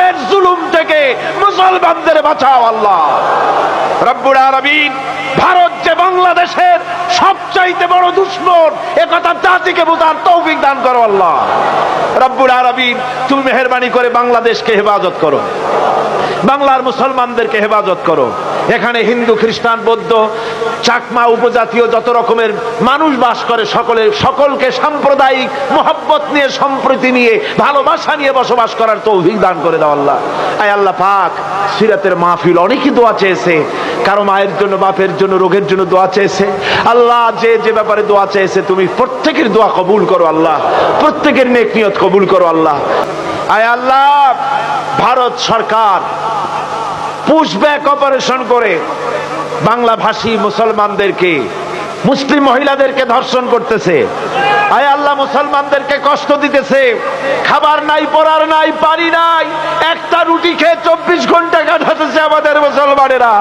কাফের জুলুম থেকে মুসলমানদের বাঁচাও আল্লাহ রব্বুল আলামিন। ভারত যে বাংলাদেশের সবচাইতে বড় দুশমন, একথা জাতিকে বোঝার তৌফিক দান করো আল্লাহ রব্বুল আলামিন। তুমি মেহেরবানি করে বাংলাদেশকে হেফাজত করো, বাংলার মুসলমানদেরকে হেফাজত করো। এখানে হিন্দু, খ্রিস্টান, বৌদ্ধ, চাকমা, উপজাতীয় যত রকমের মানুষ বাস করে সকলকে সাম্প্রদায়িক মহব্বত নিয়ে, সম্প্রীতি নিয়ে, ভালোবাসা নিয়ে বসবাস করার তৌফিক দান করে দাও আল্লাহ। আয় আল্লাহ পাক, সিরাতের মাহফিল অনেকেই দোয়া চেয়েছে, কারো মায়ের জন্য, বাপের জন্য, রোগের জন্য দোয়া চেয়েছে। আল্লাহ যে যে ব্যাপারে দোয়া চেয়েছে তুমি প্রত্যেকের দোয়া কবুল করো আল্লাহ, প্রত্যেকের নেক নিয়ত কবুল করো আল্লাহ। আয় আল্লাহ, ভারত সরকার পুশব্যাক অপারেশন করে বাংলা ভাষী মুসলমানদেরকে, মুসলিম মহিলাদেরকে ধর্ষণ করতেছে। আয় আল্লাহ, মুসলমানদেরকে কষ্ট দিতেছে। খাবার নাই, পরার নাই, পানি নাই, একটা রুটি খেয়ে 24 ঘন্টা কাটাতেছে আমাদের মুসলমানেরা।